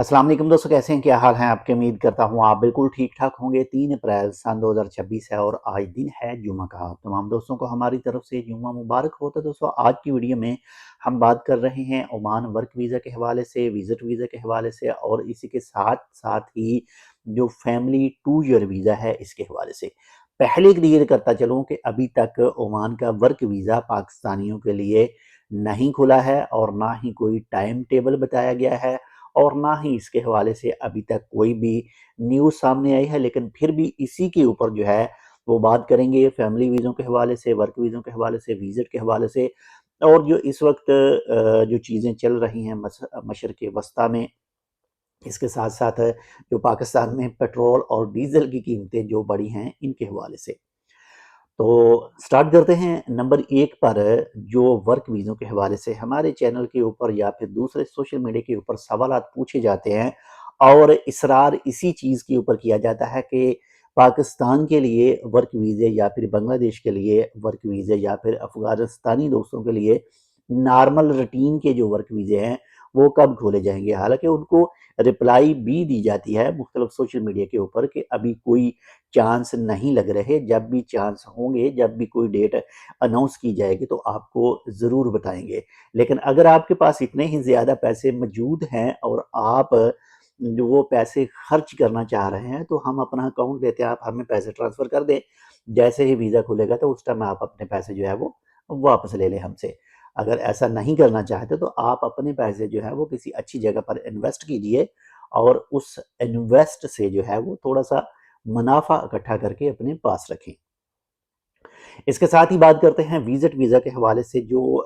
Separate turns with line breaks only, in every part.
अस्सलाम वालेकुम दोस्तों, कैसे हैं? क्या हाल है आपके? उम्मीद करता हूँ आप बिल्कुल ठीक ठाक होंगे। 3 अप्रैल सन 2026 है और आज दिन है जुमा का। तमाम दोस्तों को हमारी तरफ से जुमा मुबारक हो। तो दोस्तों, आज की वीडियो में हम बात कर रहे हैं ओमान वर्क वीज़ा के हवाले से, विजिट वीज़ा के हवाले से और इसी के साथ साथ ही जो फैमिली 2 ईयर वीज़ा है इसके हवाले से। पहले क्लियर करता चलूँ कि अभी तक ओमान का वर्क वीज़ा पाकिस्तानियों के लिए नहीं खुला है और ना ही कोई टाइम टेबल बताया गया है और ना ही इसके हवाले से अभी तक कोई भी न्यूज़ सामने आई है। लेकिन फिर भी इसी के ऊपर जो है वो बात करेंगे, फैमिली वीज़ों के हवाले से, वर्क वीज़ों के हवाले से, विज़िट के हवाले से। और जो इस वक्त जो चीज़ें चल रही हैं मशरक़ वस्ता में, इसके साथ साथ जो पाकिस्तान में पेट्रोल और डीज़ल की कीमतें जो बढ़ी हैं इनके हवाले से। तो स्टार्ट करते हैं नंबर 1 पर। जो वर्क वीज़ों के हवाले से हमारे चैनल के ऊपर या फिर दूसरे सोशल मीडिया के ऊपर सवालात पूछे जाते हैं और इसरार इसी चीज़ के ऊपर किया जाता है कि पाकिस्तान के लिए वर्क वीज़े या फिर बांग्लादेश के लिए वर्क वीज़े या फिर अफ़गानिस्तानी दोस्तों के लिए नॉर्मल रूटीन के जो वर्क वीज़े हैं वो कब खोले जाएंगे। हालांकि उनको रिप्लाई भी दी जाती है मुख्तलिफ सोशल मीडिया के ऊपर कि अभी कोई चांस नहीं लग रहे। जब भी चांस होंगे, जब भी कोई डेट अनाउंस की जाएगी तो आपको ज़रूर बताएंगे। लेकिन अगर आपके पास इतने ही ज़्यादा पैसे मौजूद हैं और आप जो वो पैसे खर्च करना चाह रहे हैं तो हम अपना अकाउंट देते हैं, आप हमें पैसे ट्रांसफ़र कर दें। जैसे ही वीज़ा खुलेगा तो उस टाइम आप अपने पैसे जो है वो वापस ले लें हमसे। अगर ऐसा नहीं करना चाहते तो आप अपने पैसे जो है वो किसी अच्छी जगह पर इन्वेस्ट कीजिए और उस इन्वेस्ट से जो है वो थोड़ा-सा मुनाफ़ा इकट्ठा करके अपने पास रखें। इसके साथ ही बात करते हैं विजिट वीज़ा के हवाले से। जो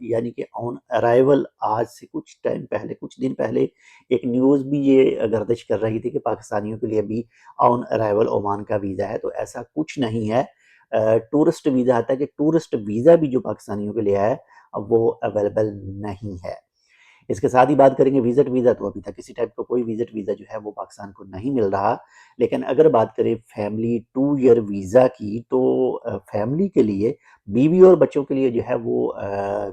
यानी कि ऑन अराइवल आज से कुछ टाइम पहले, कुछ दिन पहले एक न्यूज़ भी ये गर्दिश कर रही थी कि पाकिस्तानियों के लिए भी ऑन अराइवल ओमान का वीज़ा है। तो ऐसा कुछ नहीं है। टूरिस्ट वीज़ा आता है कि टूरिस्ट वीज़ा भी जो पाकिस्तानियों के लिए है अब वो अवेलेबल नहीं है। इसके साथ ही बात करेंगे विजिट वीज़ा। तो अभी तक किसी टाइप का कोई विजिट वीज़ा जो है वो पाकिस्तान को नहीं मिल रहा। लेकिन अगर बात करें फैमिली 2 ईयर वीज़ा की तो फैमिली के लिए, बीवी और बच्चों के लिए जो है वो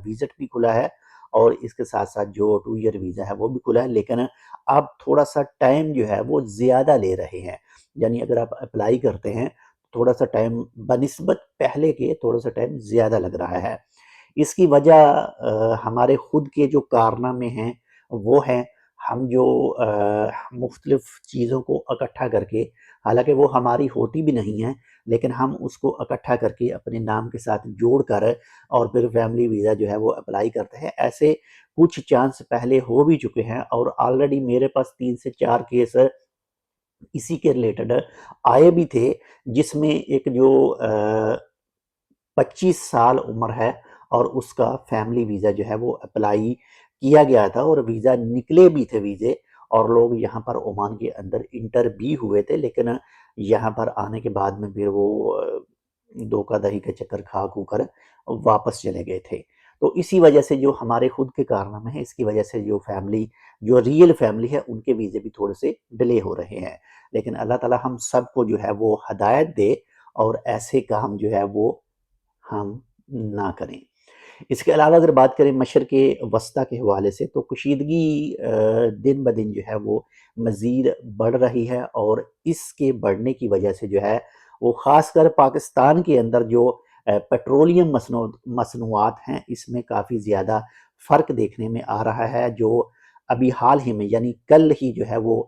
विजिट भी खुला है और इसके साथ साथ जो 2 ईयर वीज़ा है वो भी खुला है। लेकिन अब थोड़ा-सा टाइम जो है वो ज़्यादा ले रहे हैं। यानी अगर आप अप्लाई करते हैं, थोड़ा-सा टाइम बनिस्बत पहले के थोड़ा-सा टाइम ज़्यादा लग रहा है। इसकी वजह हमारे खुद के जो कारनामे हैं वो हैं। हम जो मुख्तलिफ चीज़ों को इकट्ठा करके, हालांकि वो हमारी होती भी नहीं है, लेकिन हम उसको इकट्ठा करके अपने नाम के साथ जोड़ कर और फिर फैमिली वीज़ा जो है वो अप्लाई करते हैं। ऐसे कुछ चांस पहले हो भी चुके हैं और ऑलरेडी मेरे पास 3 से 4 केस इसी के रिलेटेड आए भी थे, जिसमें एक जो 25 साल उम्र है और उसका फैमिली वीज़ा जो है वो अप्लाई किया गया था और वीज़ा निकले भी थे वीज़े और लोग यहाँ पर ओमान के अंदर इंटर भी हुए थे। लेकिन यहाँ पर आने के बाद में फिर वो धोखाधड़ी के चक्कर खा खू कर वापस चले गए थे। तो इसी वजह से जो हमारे खुद के कारनामे हैं, इसकी वजह से जो फैमिली, जो रियल फैमिली है, उनके वीज़े भी थोड़े से डिले हो रहे हैं। लेकिन अल्लाह ताला हम सबको जो है वो हिदायत दे और ऐसे काम जो है वो हम ना करें। इसके अलावा अगर बात करें मशरक़ वस्ता के हवाले से तो कशीदगी दिन ब दिन जो है वो मज़ीद बढ़ रही है और इसके बढ़ने की वजह से जो है वो ख़ासकर पाकिस्तान के अंदर जो पेट्रोलियम मसनूआत हैं इसमें काफ़ी ज़्यादा फ़र्क देखने में आ रहा है। जो अभी हाल ही में यानी कल ही जो है वो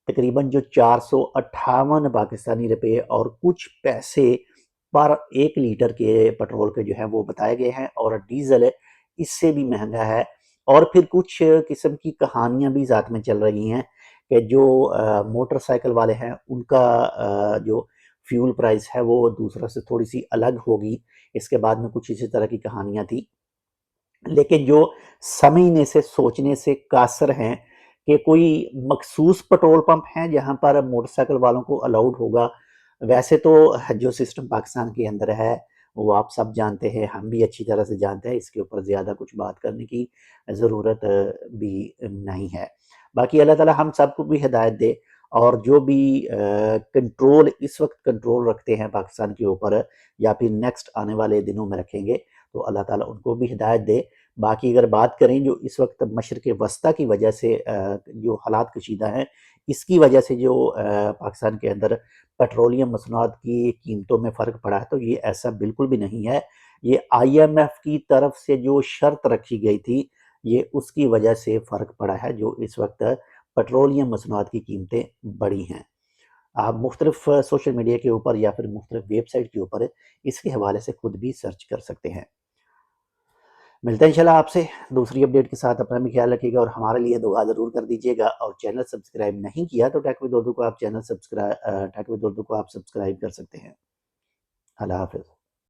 तकरीबन जो 458 पाकिस्तानी रुपए और कुछ पैसे पर 1 लीटर के पेट्रोल के जो है वो बताए गए हैं और डीज़ल इससे भी महंगा है। और फिर कुछ किस्म की कहानियाँ भी साथ में चल रही हैं कि जो मोटरसाइकिल वाले हैं उनका जो फ्यूल प्राइस है वो दूसरों से थोड़ी सी अलग होगी। इसके बाद में कुछ इसी तरह की कहानियाँ थी। लेकिन जो समझने से, सोचने से कासर हैं कि कोई मखसूस पेट्रोल पंप हैं जहाँ पर मोटरसाइकिल वालों को अलाउड होगा। वैसे तो जो सिस्टम पाकिस्तान के अंदर है वो आप सब जानते हैं, हम भी अच्छी तरह से जानते हैं। इसके ऊपर ज़्यादा कुछ बात करने की ज़रूरत भी नहीं है। बाकी अल्लाह ताला हम सबको भी हिदायत दे और जो भी कंट्रोल इस वक्त कंट्रोल रखते हैं पाकिस्तान के ऊपर या फिर नेक्स्ट आने वाले दिनों में रखेंगे तो अल्लाह ताला उनको भी हिदायत दे। باقی اگر بات کریں جو اس وقت مشرق وسطیٰ کی وجہ سے جو حالات کشیدہ ہیں، اس کی وجہ سے جو پاکستان کے اندر پیٹرولیم مصنوعات کی قیمتوں میں فرق پڑا ہے، تو یہ ایسا بالکل بھی نہیں ہے۔ یہ آئی ایم ایف کی طرف سے جو شرط رکھی گئی تھی، یہ اس کی وجہ سے فرق پڑا ہے جو اس وقت پیٹرولیم مصنوعات کی قیمتیں بڑھی ہیں۔ آپ مختلف سوشل میڈیا کے اوپر یا پھر مختلف ویب سائٹ کے اوپر اس کے حوالے سے خود بھی سرچ کر سکتے ہیں۔ ملتے ہیں انشاءاللہ آپ سے دوسری اپڈیٹ کے ساتھ۔ اپنا بھی خیال رکھیے گا اور ہمارے لیے دعا ضرور کر دیجیے گا، اور چینل سبسکرائب نہیں کیا تو ٹیک ود اردو کو آپ سبسکرائب کر سکتے ہیں۔ اللہ حافظ۔